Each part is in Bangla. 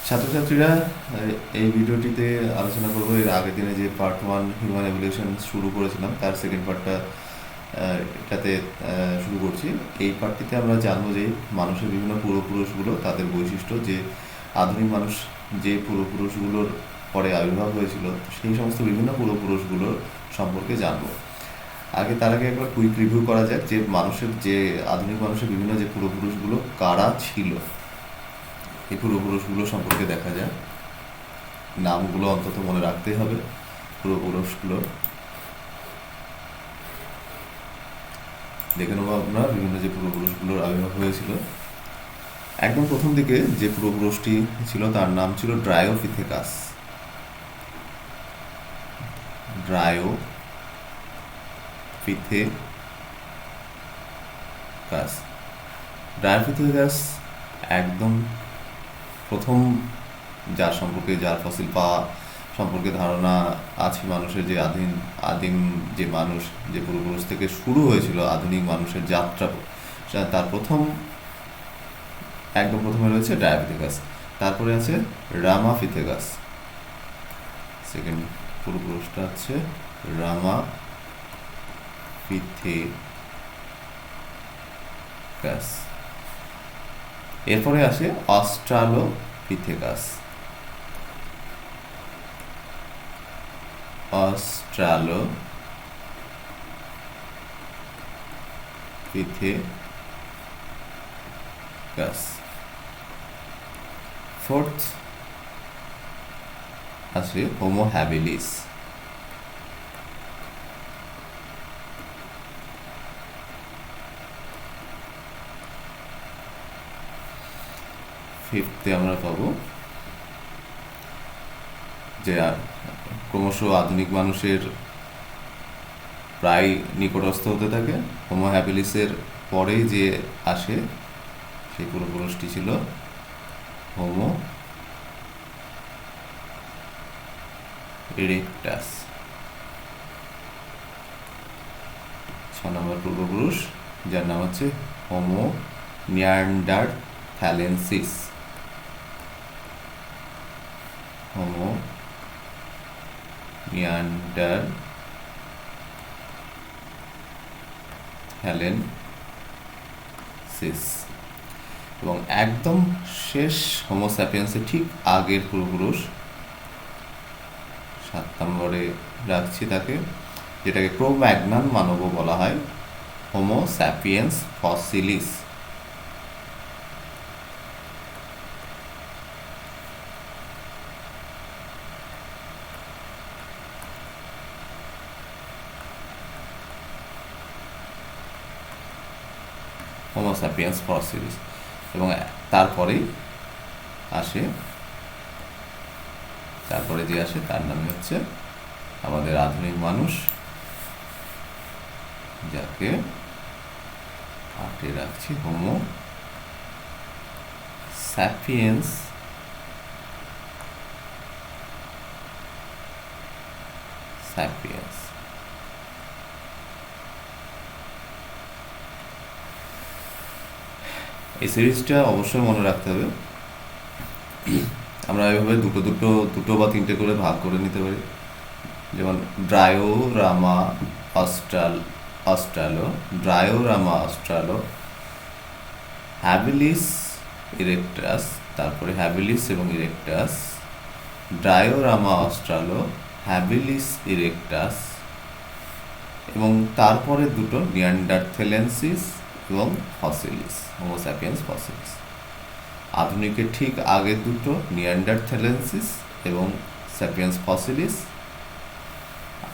ছাত্রছাত্রীরা, এই ভিডিওটিতে আলোচনা করব এর আগের দিনে যে পার্ট 1 হিউম্যান এভলিউশন শুরু করেছিলাম তার সেকেন্ড পার্টটা এটাতে শুরু করছি। এই পার্টটিতে আমরা জানবো যে মানুষের বিভিন্ন পূর্বপুরুষগুলো, তাদের বৈশিষ্ট্য, যে আধুনিক মানুষ যে পূর্বপুরুষগুলোর পরে আবির্ভাব হয়েছিল সেই সমস্ত বিভিন্ন পূর্বপুরুষগুলোর সম্পর্কে জানবো। তার আগে একবার কুইক রিভিউ করা যাক যে আধুনিক মানুষের বিভিন্ন যে পূর্বপুরুষগুলো কারা ছিল। এই পূর্বপুরুষগুলো সম্পর্কে দেখা যায়, নামগুলো অন্তত মনে রাখতেই হবে পূর্বপুরুষগুলোর। দেখে নেবো আমরা বিভিন্ন যে পূর্বপুরুষগুলোর আবির্ভাব হয়েছিল। একদম প্রথম দিকে যে পূর্বপুরুষটি ছিল তার নাম ছিল ড্রায়োপিথেকাস। ড্রায়োপিথেকাস একদম প্রথম যার ফসিল পাওয়া সম্পর্কে ধারণা আছে মানুষের, যে আদিম যে মানুষ, যে পূর্বপুরুষ থেকে শুরু হয়েছিল আধুনিক মানুষের যাত্রা, তার একদম প্রথমে রয়েছে ড্রায়োপিথেকাস। তারপরে আছে রামাপিথেকাস। সেকেন্ড পূর্বপুরুষটা হচ্ছে রামাপিথেকাস। এরপরে আসে অস্ট্রালোপিথেকাস। ফোর্থ আছে হোমো হ্যাবিলিস। ফিফথে আমরা পাবো যে ক্রমশ আধুনিক মানুষের প্রায় নিকটস্থ হতে থাকে। হোমো হ্যাবিলিসের পরেই যে আসে সেই পূর্বপুরুষটি ছিল হোমো ইরেক্টাস। 6 নম্বর পূর্বপুরুষ যার নাম হচ্ছে হোমো নিয়ান্ডারথ্যালেন্সিস। হোমো নিয়ান্ডারথ্যালেন্সিস। এবং একদম শেষ হোমো স্যাপিয়েন্সের ঠিক আগের পূর্বপুরুষ, 7 নম্বরে রাখছি তাকে, যেটাকে ক্রো-ম্যাগনান মানবও বলা হয়, Homo sapiens fossilis. Homo sapiens fossilis. এবং তারপরে যে আসে তার নামে হচ্ছে আমাদের আধুনিক মানুষ, যাকে 8-এ রাখছি হোমো স্যাপিয়েন্স এই সিরিজটা অবশ্যই মনে রাখতে হবে। আমরা এভাবে দুটো বা 3টে করে ভাগ করে নিতে পারি। যেমন ড্রায়োরামা অস্ট্রালো, হ্যাবিলিস ইরেক্টাস, তারপরে হ্যাবিলিস এবং ইরেক্টাস, ড্রায়োরামা অস্ট্রালো, হ্যাবিলিস ইরেক্টাস, এবং তারপরে দুটো নিয়ান্ডারথ্যালেন্সিস এবং ফসিলিস, হোমো স্যাপিয়েন্স ফসিলিস। আধুনিকের ঠিক আগের দুটো নিয়ান্ডারথ্যালেন্সিস এবং স্যাপিয়েন্স ফসিলিস,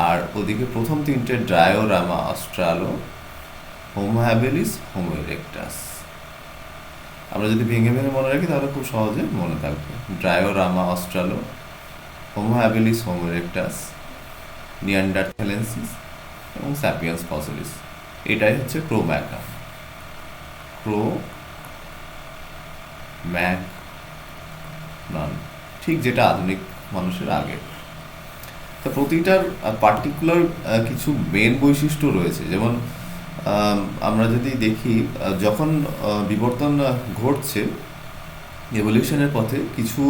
আর ওদিকে প্রথম 3টে ড্রায়োরামা অস্ট্রালো, হোমো হ্যাবিলিস, হোমো ইরেক্টাস। আমরা যদি ভেঙে মনে রাখি তাহলে খুব সহজে মনে থাকবে। ড্রায়োরামা অস্ট্রালো, হোমো হ্যাবিলিস, হোমো ইরেক্টাস, নিয়ান্ডারথ্যালেন্সিস এবং স্যাপিয়েন্স ফসিলিস। এটাই হচ্ছে ক্রো-ম্যাগনান। ঠিক যেটা আধুনিক মানুষের আগে। তো প্রতিটার পার্টিকুলার কিছু মেন বৈশিষ্ট্য রয়েছে। যেমন আমরা যদি দেখি, যখন বিবর্তন ঘটছে এভলিউশনের পথে, কিছু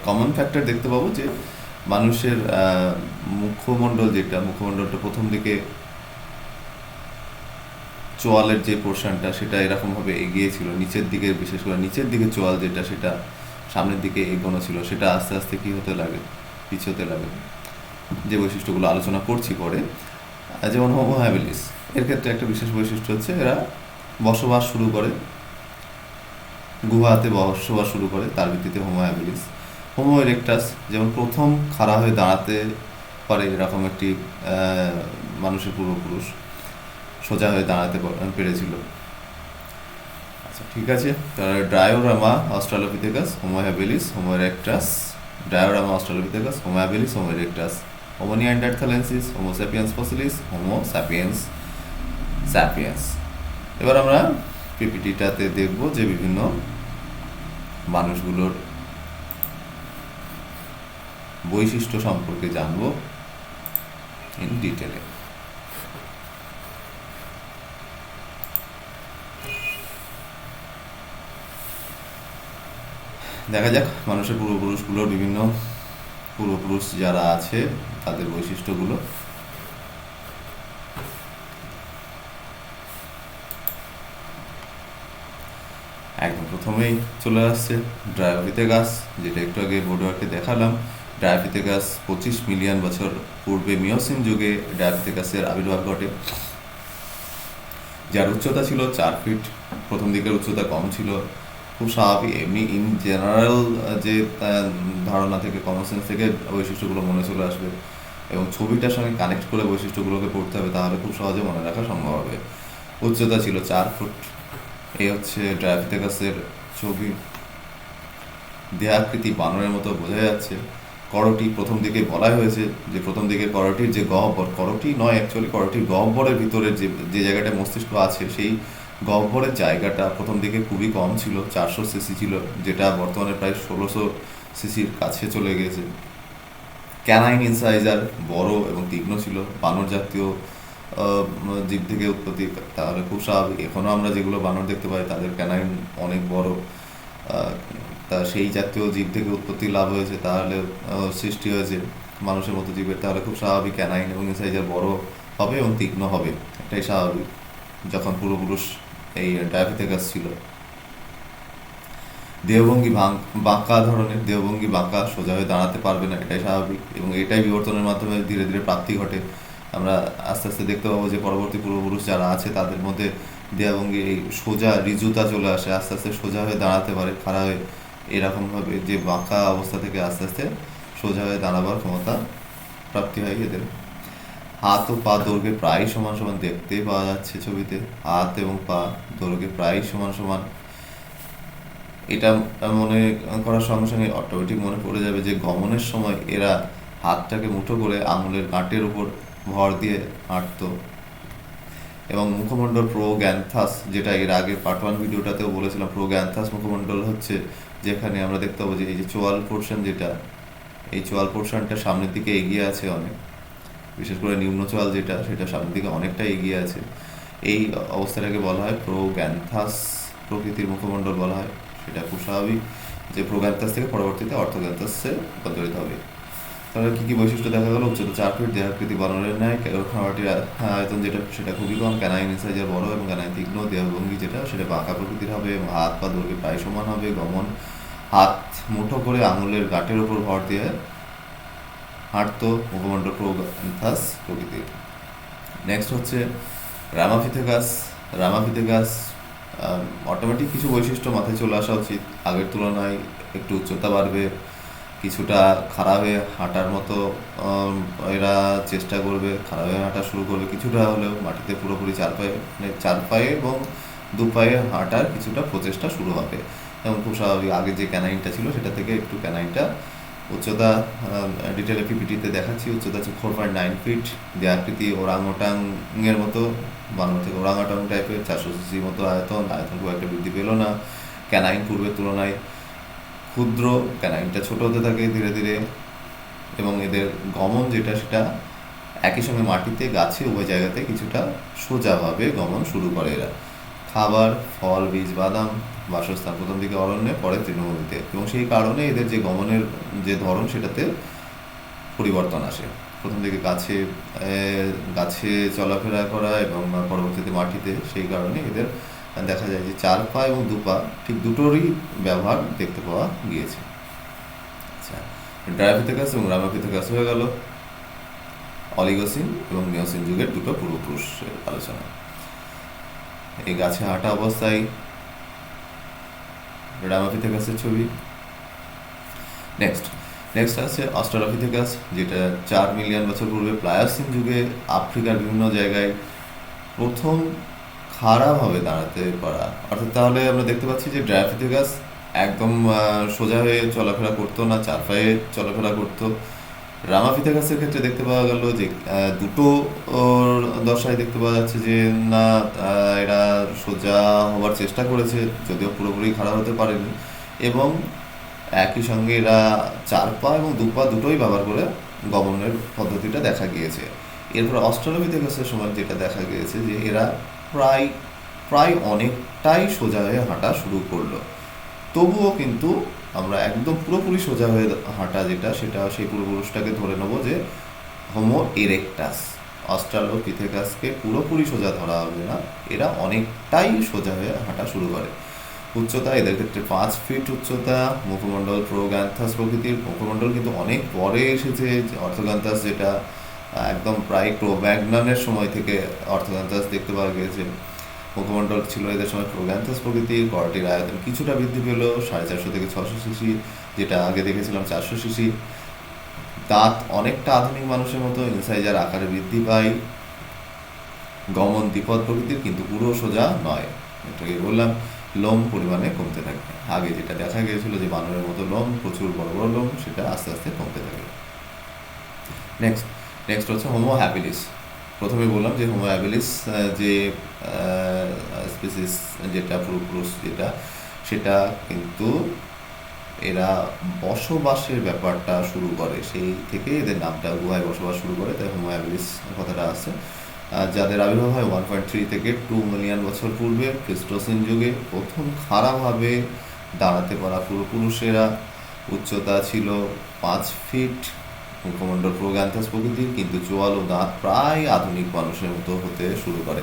কমন ফ্যাক্টর দেখতে পাবো যে মানুষের মুখমণ্ডলটা প্রথম দিকে চোয়ালের যে পোর্শনটা সেটা এরকমভাবে এগিয়ে ছিল নিচের দিকে, বিশেষ করে নিচের দিকে চোয়াল যেটা সেটা সামনের দিকে এগোনো ছিল, সেটা আস্তে আস্তে কী হতে লাগে, পিছোতে লাগে। যে বৈশিষ্ট্যগুলো আলোচনা করছি পরে, যেমন হোমো হ্যাবিলিস, এর ক্ষেত্রে একটা বিশেষ বৈশিষ্ট্য হচ্ছে এরা বসবাস শুরু করে, গুহাতে বসবাস শুরু করে, তার ভিত্তিতে হোমো হ্যাবিলিস। হোমো ইরেক্টাস যেমন প্রথম খাড়া হয়ে দাঁড়াতে পারে এরকম একটি মানুষের পূর্বপুরুষ সোজা হয়ে দাঁড়াতে পেরেছিল। আচ্ছা, ঠিক আছে। তাহলে diorama Australopithecus, Homo habilis, Homo erectus. Diorama Australopithecus, Homo habilis, Homo erectus. Homo neanderthalensis, Homo sapiens fossilis, Homo sapiens sapiens. এবার আমরা পিপিটিটাতে দেখব যে বিভিন্ন মানুষগুলোর বৈশিষ্ট্য সম্পর্কে জানব ইন ডিটেলে। দেখা যাক মানুষের পূর্বপুরুষগুলোর বিভিন্ন পূর্বপুরুষ যারা আছে তাদের বৈশিষ্ট্যগুলো। একদম প্রথমেই চলে আসছে ড্রায়োপিথেকাস, যেটা একটু আগে বোর্ডওয়ার্কে দেখালাম। ড্রায়োপিথেকাস 25 মিলিয়ন বছর পূর্বে মিওসিন যুগে ড্রায়োপিথেকাসের আবির্ভাব ঘটে, যার উচ্চতা ছিল 4 ফিট। প্রথম দিকের উচ্চতা কম ছিল, খুব স্বাভাবিক। এমনি ইন জেনারেল যে ধারণা থেকে, কমন সেন্স থেকে বৈশিষ্ট্যগুলো মনে চলে আসবে, এবং ছবিটার সঙ্গে কানেক্ট করে বৈশিষ্ট্যগুলোকে পড়তে হবে, তাহলে খুব সহজে মনে রাখা সম্ভব হবে। উচ্চতা ছিল 4 ফুট। এই হচ্ছে ড্রায়োপিথেকাসের ছবি। দেহাকৃতি বানরের মতো বোঝা যাচ্ছে। করটি প্রথম দিকে বলাই হয়েছে যে প্রথম দিকে করটির যে গহ্বর, করটি নয় অ্যাকচুয়ালি, করটির গহ্বরের ভিতরে যে জায়গাটায় মস্তিষ্ক আছে, সেই গহ্বরের জায়গাটা প্রথম দিকে খুবই কম ছিল, 400 সিসি ছিল, যেটা বর্তমানে প্রায় 1600 সিসির কাছে চলে গেছে। ক্যানাইন ইনসাইজার বড় এবং তীক্ষ্ণ ছিল, বানর জাতীয় জীব থেকে উৎপত্তি, তাহলে খুব স্বাভাবিক। এখনও আমরা যেগুলো বানর দেখতে পাই তাদের ক্যানাইন অনেক বড়, তা সেই জাতীয় জীব থেকে উৎপত্তি লাভ হয়েছে, তাহলে সৃষ্টি হয়েছে মানুষের মতো জীবের, তাহলে খুব স্বাভাবিক ক্যানাইন এবং ইনসাইজার বড় হবে এবং তীক্ষ্ণ হবে, এটাই স্বাভাবিক যখন পূর্বপুরুষ এই ড্রায়োপিথেকাস ছিল। দেহভঙ্গি বাঁকা ধরনের, দেহভঙ্গি বাঁকা, সোজা হয়ে দাঁড়াতে পারবে না, এটাই স্বাভাবিক, এবং এটাই বিবর্তনের মাধ্যমে ধীরে ধীরে প্রাপ্তি ঘটে। আমরা আস্তে আস্তে দেখতে পাবো যে পরবর্তী পূর্বপুরুষ যারা আছে তাদের মধ্যে দেহভঙ্গি এই সোজা ঋজুতা চলে আসে, আস্তে আস্তে সোজা হয়ে দাঁড়াতে পারে, খাড়া হয়ে, এরকমভাবে যে বাঁকা অবস্থা থেকে আস্তে আস্তে সোজা হয়ে দাঁড়াবার ক্ষমতা প্রাপ্তি হয় এদের। হাত ও পা দৈর্ঘ্যে প্রায় সমান সমান দেখতে পাওয়া যাচ্ছে ছবিতে, হাত এবং পা দৈর্ঘ্যে প্রায় সমান সমান। এটা মনে করার সঙ্গে সঙ্গে অটোমেটিক মনে পড়ে যাবে যে গমনের সময় এরা হাতটাকে মুঠো করে আঙুলের গাঁটের উপর ভর দিয়ে হাঁটতো। এবং মুখমণ্ডল প্রোগ্যান্থাস, যেটা এর আগে পার্ট 1 ভিডিওটাতেও বলেছিলাম, প্রোগ্যান্থাস মুখমণ্ডল হচ্ছে যেখানে আমরা দেখতে পাবো যে এই যে চোয়াল পোর্শন, যেটা এই চোয়াল পোর্শনটা সামনের দিকে এগিয়ে আছে অনেক, বিশেষ করে নিম্ন চোয়াল যেটা, সেটা সামনের দিকে অনেকটা এগিয়ে আছে। এই অবস্থাটাকে বলা হয় প্রোগ্যান্থাস প্রকৃতির মুখমণ্ডল বলা হয়। সেটা খুব স্বাভাবিক যে প্রোগ্যান্থাস থেকে পরবর্তীতে অর্থোগ্যান্থাসে রূপান্তরিত হবে। তাহলে কী কী বৈশিষ্ট্য দেখা গেল? উচ্চতা 4 ফিট, দেহাকৃতি বানরের ন্যায়, খাওয়াটির আয়তন যেটা সেটা খুবই কম, ক্যানাইন ইনসাইজার বড় এবং ক্যানাইন তীক্ষ্ণ, দেহভঙ্গি যেটা সেটা বাঁকা প্রকৃতির হবে এবং হাত পা দৈর্ঘ্যে প্রায় সমান হবে। গমন হাত মুঠো করে আঙুলের গাঁটের ওপর ভর দিয়ে হাঁটতো, মুখমণ্ডল প্রোগ্যান্থাস প্রকৃতির। নেক্সট হচ্ছে রামাপিথেকাস। রামাপিথেকাস অটোমেটিক কিছু বৈশিষ্ট্য মাথায় চলে আসা উচিত। আগের তুলনায় একটু উচ্চতা বাড়বে, কিছুটা খাড়া হয়ে হাঁটার মতো এরা চেষ্টা করবে, খাড়া হয়ে হাঁটা শুরু করবে, কিছুটা হলেও মাটিতে পুরোপুরি চার পায়ে এবং 2 পায়ে হাঁটার কিছুটা প্রচেষ্টা শুরু হবে। এবং খুব স্বাভাবিক, আগে যে ক্যানাইনটা ছিল সেটা থেকে একটু ক্যানাইনটা উচ্চতা ডিটেলে পিপিটিতে দেখাচ্ছি। উচ্চতা হচ্ছে 4.9 ফিট, দেহাকৃতি ওরাংওটাংয়ের মতো, বানর থেকে ওরাংওটাং টাইপের, 400 সিসির মতো আয়তন খুব একটা বৃদ্ধি পেল না। ক্যানাইন পূর্বের তুলনায় ক্ষুদ্র, ক্যানাইনটা ছোট হতে থাকে ধীরে ধীরে, এবং এদের গমন যেটা সেটা একই সঙ্গে মাটিতে, গাছে, উভয় জায়গাতে কিছুটা সোজাভাবে গমন শুরু করে এরা। খাবার ফল, বীজ, বাদাম, বাসস্থান, প্রথম দিকে অরণ্যে, পরে তৃণভূমিতে, এবং সেই কারণে এদের যে গমনের যে ধরন সেটাতে পরিবর্তন আসে। প্রথম দিকে গাছে গাছে চলাফেরা করা এবং পরবর্তীতে মাটিতে, সেই কারণে এদের দেখা যায় যে 4 পা এবং 2 পা ঠিক দুটোরই ব্যবহার দেখতে পাওয়া গিয়েছে। আচ্ছা, ড্রায়োপিথেকাস এবং রামাপিথেকাস হয়ে গেল অলিগোসিন এবং মিওসিন যুগের দুটো পূর্বপুরুষের আলোচনা। এই গাছে হাঁটা অবস্থায় রামাপিথেকাসের ছবি। নেক্সট নেক্সট আছে অস্ট্রালোপিথেকাস, যেটা 4 মিলিয়ন বছর পূর্বে প্লায়োসিন যুগে আফ্রিকার বিভিন্ন জায়গায় প্রথম খাড়াভাবে দাঁড়াতে পারা। অর্থাৎ তাহলে আমরা দেখতে পাচ্ছি যে ড্রায়োপিথেকাস একদম সোজা হয়ে চলাফেরা করতো না, 4 পায়ে চলাফেরা করতো। রামাপিথেকাসের ক্ষেত্রে দেখতে পাওয়া গেল যে দুটো দশায় দেখতে পাওয়া যাচ্ছে যে না, এরা সোজা হবার চেষ্টা করেছে, যদিও পুরোপুরি খাড়া হতে পারেনি, এবং একই সঙ্গে এরা 4 পা এবং 2 পা দুটোই ব্যবহার করে গমনের পদ্ধতিটা দেখা গিয়েছে। এরপর অস্ট্রালোপিথেকাসের সময় যেটা দেখা গিয়েছে যে এরা প্রায় প্রায় অনেকটাই সোজা হয়ে হাঁটা শুরু করলো। তবুও কিন্তু আমরা একদম পুরোপুরি সোজা হয়ে হাঁটা যেটা, সেটা সেই পূর্বপুরুষটাকে ধরে নেবো যে হোমো ইরেক্টাস। অস্ট্রালোপিথেকাসকে পুরোপুরি সোজা ধরা হবে না, এরা অনেকটাই সোজা হয়ে হাঁটা শুরু করে। উচ্চতা এদের ক্ষেত্রে 5 ফিট উচ্চতা। মুখমণ্ডল প্রোগ্যান্থাস প্রকৃতির, মুখমণ্ডল কিন্তু অনেক পরে এসেছে। অর্থোগ্যান্থাস যেটা একদম প্রায় ক্রোম্যাগননের সময় থেকে অর্থোগ্যান্থাস দেখতে পাওয়া গিয়েছে। মুখমণ্ডল ছিল এদের সময় প্রোগ্যান্থাস প্রকৃতির। করটির আয়তন কিছুটা বৃদ্ধি পেল 450 থেকে 600 সিসি, যেটা আগে দেখেছিলাম 400 সিসি। দাঁত অনেকটা আধুনিক মানুষের মতো ইনসাইজার আকারে বৃদ্ধি পায়। গমন দ্বিপদ প্রকৃতির, কিন্তু পুরো সোজা নয়, এটাকে বললাম। লোম পরিমাণে কমতে থাকে। আগে যেটা দেখা গিয়েছিল যে বানরের মতো লোম, প্রচুর বড় বড় লোম, সেটা আস্তে আস্তে কমতে থাকে। নেক্সট নেক্সট হচ্ছে হোমো হ্যাবিলিস। প্রথমে বললাম যে হোমো হ্যাবিলিস যে স্পিসিস, যেটা পূর্বপুরুষ যেটা, সেটা কিন্তু এরা বসবাসের ব্যাপারটা শুরু করে, সেই থেকে এদের নামটা গুহায় বসবাস শুরু করে, তাই হোমো হ্যাবিলিস কথাটা আছে। যাদের আবির্ভাব হয় 1.3 থেকে 2 মিলিয়ন বছর পূর্বে প্লিস্টোসিন যুগে। প্রথম খাড়াভাবে দাঁড়াতে পারা পূর্বপুরুষেরা। উচ্চতা ছিল 5 ফিট। মুখমণ্ডল প্রোগ্যান্থাস প্রকৃতির, কিন্তু চোয়াল ও দাঁত প্রায় আধুনিক মানুষের মতো হতে শুরু করে।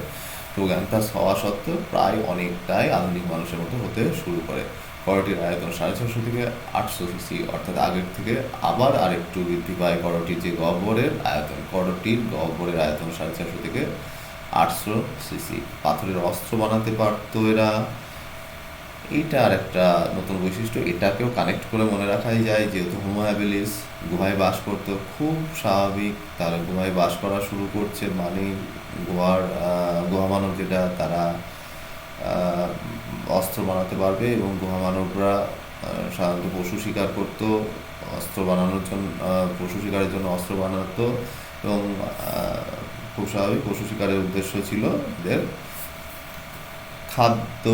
প্রোগ্যান্থাস হওয়া সত্ত্বেও প্রায় অনেকটাই আধুনিক মানুষের মতো হতে শুরু করে। করটির আয়তন 650 থেকে 800 সিসি, অর্থাৎ আগের থেকে আবার আরেকটু বৃদ্ধি পায় করটির যে গহ্বরের আয়তন। করটির গহ্বরের আয়তন 450 থেকে 800 সিসি। পাথরের অস্ত্র বানাতে পারতো এরা, এইটা আর একটা নতুন বৈশিষ্ট্য। এটাকেও কানেক্ট করে মনে রাখাই যায়, যেহেতু হোমো হ্যাবিলিস গুহায় বাস করতো, খুব স্বাভাবিক তারা গুহায় বাস করা শুরু করছে, মানে গুহা মানব যেটা, তারা অস্ত্র বানাতে পারবে। এবং গুহা মানবরা সাধারণত পশু শিকার করতো, অস্ত্র বানানোর জন্য পশু শিকারের জন্য অস্ত্র বানাতো, এবং খুব স্বাভাবিক পশু শিকারের উদ্দেশ্য ছিল এদের খাদ্য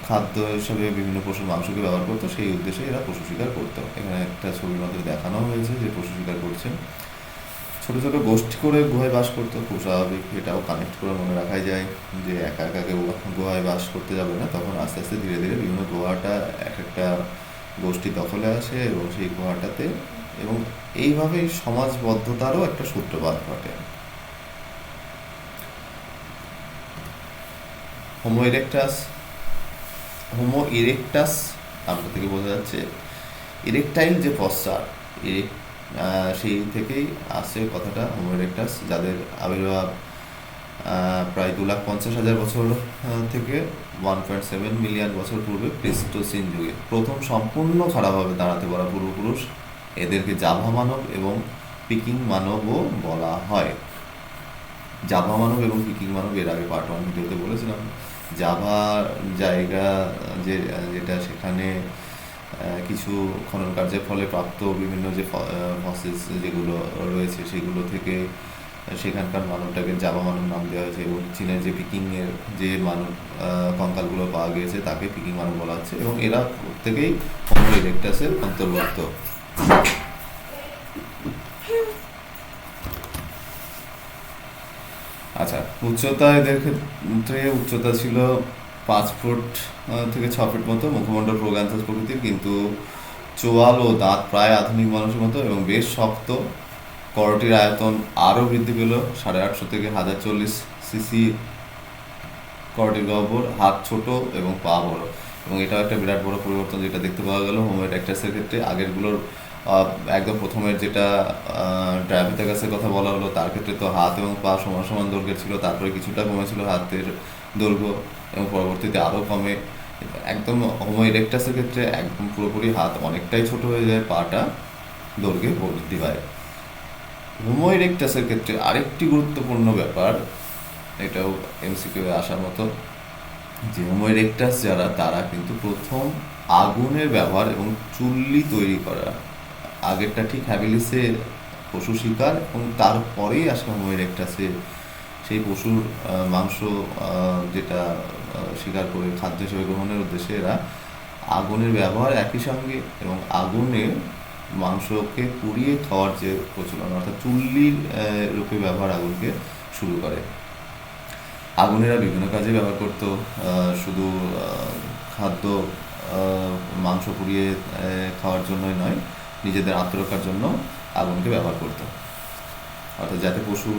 খাদ্য হিসাবে বিভিন্ন পশুর মাংসকে ব্যবহার করতো, সেই উদ্দেশ্যে এরা পশু শিকার করতো। এখানে একটা ছবির মধ্যে দেখানো হয়েছে যে পশু শিকার করছে। ছোটো ছোটো গোষ্ঠী করে গুহায় বাস করতো, খুব স্বাভাবিক। এটাও কানেক্ট করে মনে রাখাই যায় যে একা একা কেউ গুহায় বাস করতে যাবে না। তখন আস্তে আস্তে ধীরে ধীরে বিভিন্ন গুহাটা এক একটা গোষ্ঠী দখলে আসে এবং সেই গুহাটাতে, এবং এইভাবেই সমাজবদ্ধতারও একটা সূত্রপাত ঘটে। Homo erectus. হোমো ইরেক্টাস নামটা থেকে বোঝা যাচ্ছে ইরেকটাইল যে পশ্চার, সেই থেকেই আসছে কথাটা হোমো ইরেক্টাস, যাদের আবির্ভাব প্রায় 2,50,000 বছর থেকে 1.7 মিলিয়ন বছর পূর্বে প্লিস্টোসিন যুগে। প্রথম সম্পূর্ণ খাড়াভাবে দাঁড়াতে পারা পূর্বপুরুষ। এদেরকে জাভা মানব এবং পিকিং মানবও বলা হয়। জাভা মানব এবং পিকিং মানব এর আগে পার্ট 1 ভিডিওতে বলেছিলাম। জাভা জায়গা যেটা, সেখানে কিছু খনন কার্যের ফলে প্রাপ্ত বিভিন্ন যে ফসিলস যেগুলো রয়েছে, সেগুলো থেকে সেখানকার মানবটাকে জাভা মানব নাম দেওয়া হয়েছে। এবং চীনের যে পিকিংয়ের যে মানব কঙ্কালগুলো পাওয়া গিয়েছে তাকে পিকিং মানব বলা হচ্ছে, এবং এরা প্রত্যেকেই হোমো ইরেক্টাসের অন্তর্ভুক্ত। আচ্ছা, উচ্চতা এদের ক্ষেত্রে উচ্চতা ছিল 5 ফুট থেকে 6 ফিট মতো, মুখমণ্ডল প্রোগ্যান্থাস প্রকৃতির, কিন্তু চোয়াল ও দাঁত প্রায় আধুনিক মানুষের মতো এবং বেশ শক্ত। করটির আয়তন আরও বৃদ্ধি পেল, 850 থেকে 1040 সিসি করটির গহ্বর, হাত ছোট এবং পা বড়। এবং এটাও একটা বিরাট বড় পরিবর্তন যেটা দেখতে পাওয়া গেল হোমো ইরেক্টাসের ক্ষেত্রে। আগেরগুলোর একদম প্রথমের যেটা ড্রাইভোথাগাসের কথা বলা হলো, তার ক্ষেত্রে তো হাত এবং পা সমান সমান দৈর্ঘ্যের ছিল, তারপরে কিছুটা কমেছিল হাতের দৈর্ঘ্য এবং পরবর্তীতে আরও কমে। একদম হোমো ইরেক্টাসের ক্ষেত্রে একদম পুরোপুরি হাত অনেকটাই ছোট হয়ে যায়, পাটা দৈর্ঘ্যে বৃদ্ধি পায়। হোমো ইরেক্টাসের ক্ষেত্রে আরেকটি গুরুত্বপূর্ণ ব্যাপার, এটাও এমসিকিউ আসার মতো, যে হোমো ইরেক্টাস যারা, তারা কিন্তু প্রথম আগুনের ব্যবহার এবং চুল্লি তৈরি করা, আগেরটা ঠিক হ্যাবিলিসে পশু শিকার এবং তারপরেই আসে হোমো ইরেক্টাসে সেই পশুর মাংস যেটা শিকার করে খাদ্য হিসেবে গ্রহণের উদ্দেশ্যে এরা আগুনের ব্যবহার একই সঙ্গে এবং আগুনের মাংসকে পুড়িয়ে খাওয়ার যে প্রচলন, অর্থাৎ চুল্লির রূপে ব্যবহার আগুনকে শুরু করে। আগুনেরা বিভিন্ন কাজে ব্যবহার করতো, শুধু খাদ্য মাংস পুড়িয়ে খাওয়ার জন্যই নয়, নিজেদের আত্মরক্ষার জন্য আগুনকে ব্যবহার করতো, অর্থাৎ যাতে পশু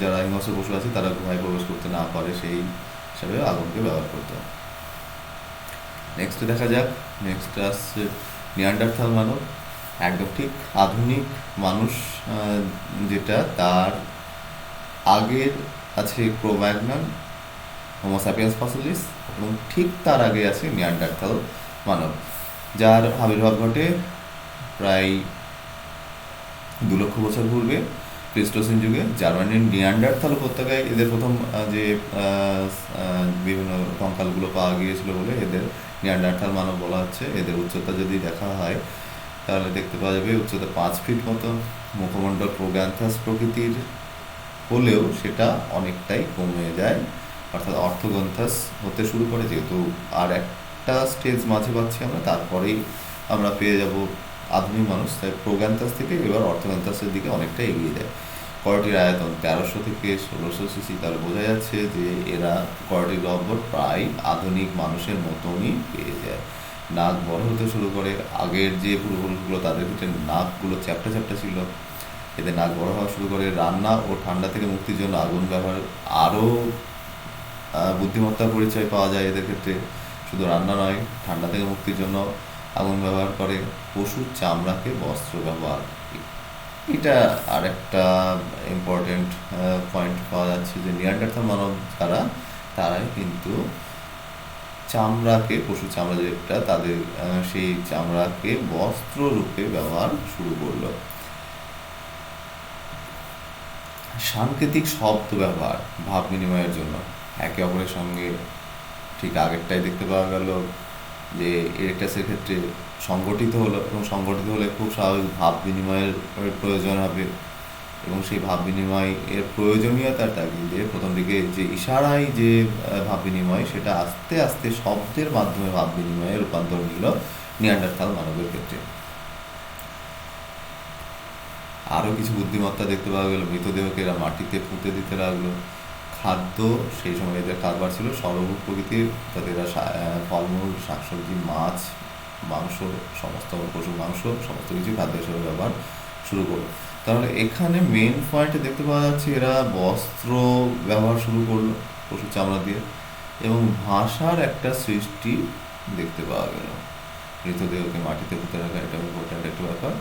যারা হিংস্র পশু আছে তারা গুহায় প্রবেশ করতে না পারে সেই হিসাবে আগুনকে ব্যবহার করতো। নেক্সট দেখা যাক, নেক্সট আসছে নিয়ান্ডারথাল মানব। একদম ঠিক আধুনিক মানুষ যেটা, তার আগের আছে ক্রো-ম্যাগনান, হোমো স্যাপিয়েন্স ফসিলিস এবং ঠিক তার আগে আছে নিয়ান্ডারথাল মানব, যার আবির্ভাব ঘটে প্রায় 2 লক্ষ বছর পূর্বে প্লিস্টোসিন যুগে। জার্মানির নিয়ান্ডারথাল উপত্যকায় এদের প্রথম যে বিভিন্ন কঙ্কালগুলো পাওয়া গিয়েছিল বলে এদের নিয়ান্ডারথাল মানব বলা হচ্ছে। এদের উচ্চতা যদি দেখা হয় তাহলে দেখতে পাওয়া যাবে উচ্চতা 5 ফিট মতো, মুখমণ্ডল প্রোগ্যান্থাস প্রকৃতির হলেও সেটা অনেকটাই কমে যায়, অর্থাৎ অর্থোগন্থাস হতে শুরু করে। যেহেতু আর একটা স্টেজ মাঝে পাচ্ছি আমরা, তারপরেই আমরা পেয়ে যাব আধুনিক মানুষ, তাই প্রোগ্যান্থাস থেকে এবার অর্থোগন্থাসের দিকে অনেকটা এগিয়ে যায়। করটির আয়তন 1300 থেকে 1600 সিসি, তাহলে বোঝা যাচ্ছে যে এরা করটির গহ্বর প্রায় আধুনিক মানুষের মতনই পেয়ে যায়। নাক বড় হতে শুরু করে, আগের যে পূর্বপুরুষগুলো তাদের ক্ষেত্রে নাকগুলো চ্যাপ্টা চ্যাপ্টা ছিল, এদের নাক বড় হওয়া শুরু করে। রান্না ও ঠান্ডা থেকে মুক্তির জন্য আগুন ব্যবহার আরও বুদ্ধিমত্তার পরিচয় পাওয়া যায় এদের ক্ষেত্রে। শুধু রান্না নয়, ঠান্ডা থেকে মুক্তির জন্য আগুন ব্যবহার করে। পশুর চামড়াকে বস্ত্র ব্যবহার, এটা আর একটা ইম্পর্টেন্ট পয়েন্ট পাওয়া যাচ্ছে যে নিয়ান্ডারথাল মানব যারা, তারাই কিন্তু চামড়াকে, পশু চামড়া যেটা, তাদের সেই চামড়াকে বস্ত্র রূপে ব্যবহার শুরু করলো। সাংকেতিক শব্দ ব্যবহার ভাব বিনিময়ের জন্য একে অপরের সঙ্গে, ঠিক আগেরটাই দেখতে পাওয়া গেল যে ইরেক্টাসের ক্ষেত্রে সংগঠিত হলো, এবং সংগঠিত হলে খুব স্বাভাবিক ভাব বিনিময়ের প্রয়োজন হবে, এবং সেই ভাব বিনিময় এর প্রয়োজনীয়তার তাগিদে প্রথম দিকে যে ইশারায় যে ভাব বিনিময়, সেটা আস্তে আস্তে শব্দের মাধ্যমে ভাব বিনিময়ে রূপান্তর নিল নিয়ান্ডারথাল মানবের ক্ষেত্রে। আরও কিছু বুদ্ধিমত্তা দেখতে পাওয়া গেল, মৃতদেহকে এরা মাটিতে পুঁতে দিতে লাগলো। খাদ্য, সেই সময় এদের খাবার ছিল সর্বভূক প্রকৃতির, অর্থাৎ এরা ফলমূল, শাকসবজি, মাছ, মাংস, সমস্ত পশুর মাংস, সমস্ত কিছু খাদ্য হিসেবে ব্যবহার শুরু করলো। তাহলে এখানে মেন পয়েন্টে দেখতে পাওয়া যাচ্ছে এরা বস্ত্র ব্যবহার শুরু করলো পশুর চামড়া দিয়ে, এবং ভাষার একটা সৃষ্টি দেখতে পাওয়া গেল। মৃতদেহকে মাটিতে পুঁতে রাখা, এটা ইম্পর্ট্যান্ট একটা ব্যাপার।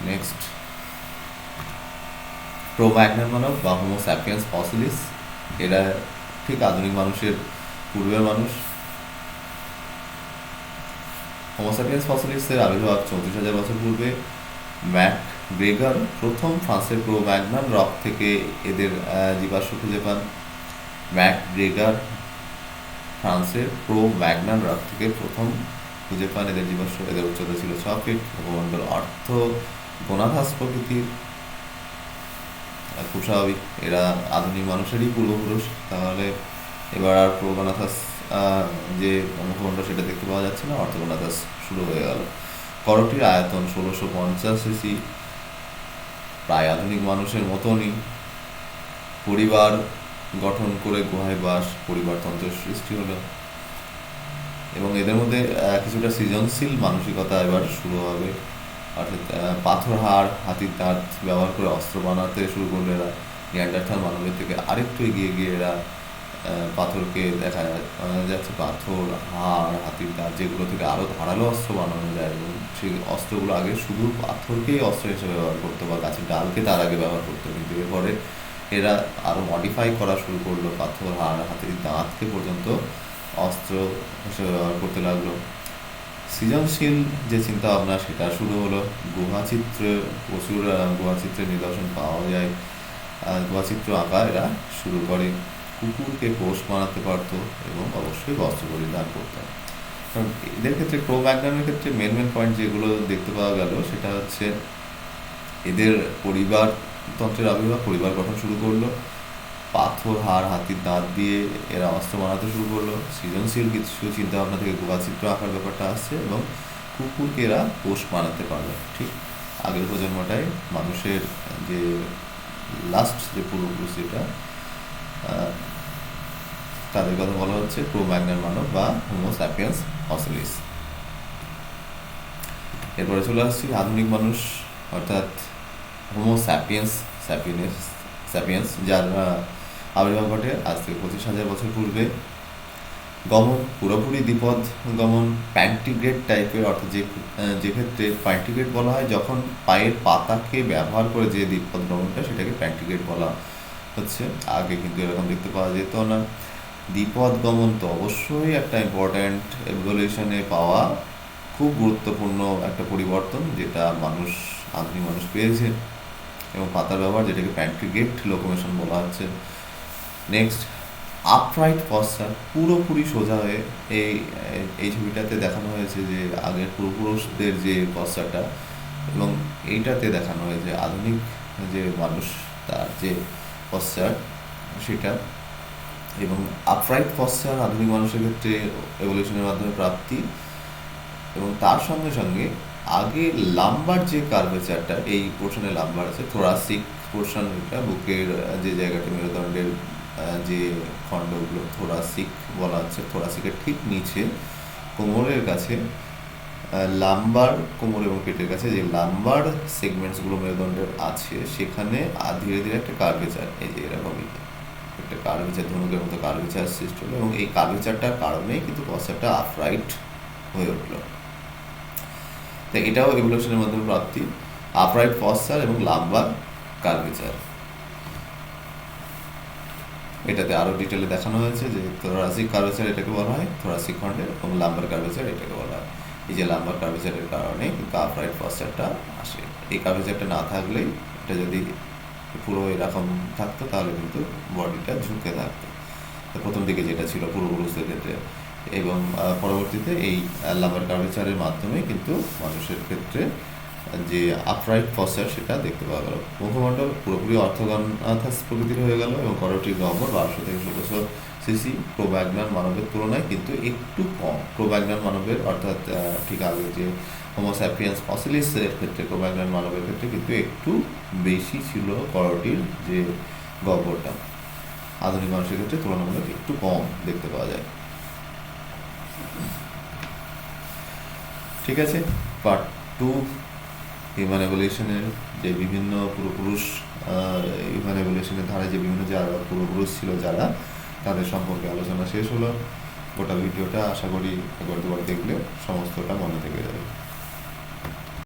নেক্সট, ক্রো-ম্যাগনান মানব বা হোমো স্যাপিয়েন্স ফসিলিস, এরা ঠিক আধুনিক মানুষের পূর্বের মানুষ। হোমো স্যাপিয়েন্স ফসিলিসের আবির্ভাব 34,000 বছর পূর্বে। ম্যাকগ্রেগর প্রথম ফ্রান্সের ক্রো-ম্যাগনান রক থেকে এদের জীবাশ্ম খুঁজে পান। ম্যাকগ্রেগর ফ্রান্সের ক্রো-ম্যাগনান রক থেকে প্রথম খুঁজে পান এদের জীবাশ্ম। এদের উচ্চতা ছিল 6 ফিট, মুখমণ্ডল অর্থোগোনাথাস প্রকৃতির। খুব স্বাভাবিক, এরা আধুনিক মানুষেরই পূর্বপুরুষ। তাহলে এবার আর প্রোগোনাথাস যে মুখমণ্ডল সেটা দেখতে পাওয়া যাচ্ছে না, অর্থোগোনাথাস শুরু হয়ে গেল। করটির আয়তন 1650 সিসি, প্রায় আধুনিক মানুষের মতনই। পরিবার গঠন করে গুহায় বাস, পরিবারতন্ত্রের সৃষ্টি হলো, এবং এদের মধ্যে কিছুটা সৃজনশীল মানসিকতা এবার শুরু হবে। অর্থাৎ পাথর, হাড়, হাতির দাঁত ব্যবহার করে অস্ত্র বানাতে শুরু করলো এরা। নিয়ান্ডারথাল মানবের থেকে আরেকটু এগিয়ে গিয়ে এরা পাথরকে দেখা যাচ্ছে পাথর, হাড়, হাতির দাঁত, যেগুলো থেকে আরও ধারালো অস্ত্র বানানো যায়, এবং সেই অস্ত্রগুলো আগে শুধু পাথরকেই অস্ত্র হিসেবে ব্যবহার করতো বা গাছের ডালকে তার আগে ব্যবহার করতো, কিন্তু এরপরে এরা আরও মডিফাই করা শুরু করলো, পাথর, হাড়, হাতির দাঁতকে পর্যন্ত অস্ত্র হিসেবে ব্যবহার করতে লাগলো। সৃজনশীল যে চিন্তা ভাবনা সেটা শুরু হলো। গুহাচিত্রে প্রচুর গুহাচিত্রের নিদর্শন পাওয়া যায়। গুহাচিত্র আঁকা এরা শুরু করে। কুকুরকে পোষ বানাতে পারতো এবং অবশ্যই বস্ত্র পরিধান করতো। কারণ এদের ক্ষেত্রে, ক্রো ম্যাগনামের ক্ষেত্রে মেন পয়েন্ট যেগুলো দেখতে পাওয়া গেল সেটা হচ্ছে এদের পরিবারতন্ত্রের আবির্ভাব, পরিবার গঠন শুরু করলো। পাথর, হাড়, হাতির দাঁত দিয়ে এরা অস্ত্র বানাতে শুরু করলো। সৃজনশীল কিছু চিন্তাভাবনা থেকে গুহাচিত্র আঁকার ব্যাপারটা আসছে, এবং কুকুরকে এরা পোষ বানাতে পারলো। ঠিক আগের প্রজন্মটায় মানুষের যে লাস্ট যে পূর্বপুরুষ, যেটা তাদের কথা বলা হচ্ছে ক্রো ম্যাগনার মানব বা হোমো স্যাপিয়েন্স ফসিলিস। এরপরে চলে আসছি আধুনিক মানুষ, অর্থাৎ হোমো স্যাপিয়েন্স স্যাপিয়েন্স, যার আবির্ভাব ঘটে আজ থেকে 25,000 বছর পূর্বে। গমন পুরোপুরি দ্বিপদ গমন, প্যান্টিগ্রেড টাইপের, অর্থাৎ যে ক্ষেত্রে প্যান্টিগ্রেড বলা হয় যখন পায়ের পাতাকে ব্যবহার করে যে দ্বিপদ গমনটা, সেটাকে প্যান্টিগ্রেড বলা হচ্ছে। আগে কিন্তু এরকম দেখতে পাওয়া যেত না। দ্বিপদ গমন তো অবশ্যই একটা ইম্পর্ট্যান্ট এভলিউশনে পাওয়া খুব গুরুত্বপূর্ণ একটা পরিবর্তন, যেটা আধুনিক মানুষ পেয়েছে, এবং পাতার ব্যবহার, যেটাকে প্যান্টিগ্রেড লোকোমোশন বলা হচ্ছে। নেক্সট, আপরাইট পশ্চার, পুরোপুরি সোজা হয়ে। এই ছবিটাতে দেখানো হয়েছে যে আগের পূর্বপুরুষদের যে পশ্চারটা, এবং এইটাতে দেখানো হয়েছে আধুনিক যে মানুষ তার যে পশ্চার সেটা। এবং আপরাইট পশ্চার আধুনিক মানুষের ক্ষেত্রে এভলিউশনের মাধ্যমে প্রাপ্তি, এবং তার সঙ্গে সঙ্গে আগে লাম্বার যে কার্ভেচারটা, এই পোর্শনে লাম্বার আছে, থোরাসিক পোর্শন, এটা বুকের যে জায়গাটা, মেরুদণ্ডের যে খণ্ডগুলো থোরাসিক বলা হচ্ছে, থোরাসিকের ঠিক নিচে কোমরের কাছে লাম্বার, কোমর এবং পেটের কাছে যে লাম্বার সেগমেন্টসগুলো মেরুদণ্ডের আছে, সেখানে ধীরে ধীরে একটা কার্ভেচার, এই যে এরকমই একটা কার্ভেচার, ধনুকের মতো কার্ভেচার সৃষ্টি হলো, এবং এই কার্ভেচারটার কারণেই কিন্তু পশ্চারটা আপরাইট হয়ে উঠলো। তো এটাও এভলিউশনের মাধ্যমে প্রাপ্তি, আপরাইট পশ্চার এবং লাম্বার কার্ভেচার। এটাতে আরও ডিটেলে দেখানো হয়েছে যে থোরাসিক কার্ভেচার এটাকে বলা হয়, থোরাসিক খণ্ডের, এবং লাম্বার কার্ভেচার এটাকে বলা হয়। এই যে লাম্বার কার্ভেচারের কারণে কিন্তু আপরাইট পশ্চারটা আসে। এই কার্ভেচারটা না থাকলেই, এটা যদি পুরো এরকম থাকতো, তাহলে কিন্তু বডিটা ঝুঁকে থাকতো, প্রথম দিকে যেটা ছিল পূর্বপুরুষদের ক্ষেত্রে। এবং পরবর্তীতে এই লাম্বার কার্ভেচারের মাধ্যমে কিন্তু মানুষের ক্ষেত্রে যে আপরাইট পশ্চার সেটা দেখতে পাওয়া গেল। মুখমণ্ডল পুরোপুরি অর্থোগনাথাস প্রকৃতির হয়ে গেল, এবং করোটি গহ্বর 1200 থেকে 1600 সিসি ক্রো ম্যাগনান মানবের তুলনায় কিন্তু একটু কম। ক্রো ম্যাগনান মানবের, অর্থাৎ ঠিক আগে যে হোমো স্যাপিয়েন্স ফসিলিসের ক্ষেত্রে, ক্রো ম্যাগনান মানবের ক্ষেত্রে কিন্তু একটু বেশি ছিল করোটির যে গহ্বরটা। আধুনিক মানুষের ক্ষেত্রে তুলনামূলক একটু কম দেখতে পাওয়া যায়। ঠিক আছে, পার্ট 2 হিউম্যান এভলিউশনের যে বিভিন্ন পূর্বপুরুষ, হিউম্যান এভলিউশনের ধারায় যে বিভিন্ন যারা পূর্বপুরুষ ছিল, যারা তাদের সম্পর্কে আলোচনা শেষ হলো। গোটা ভিডিওটা আশা করি একবার দুবার দেখলে সমস্তটা মনে থেকে যাবে।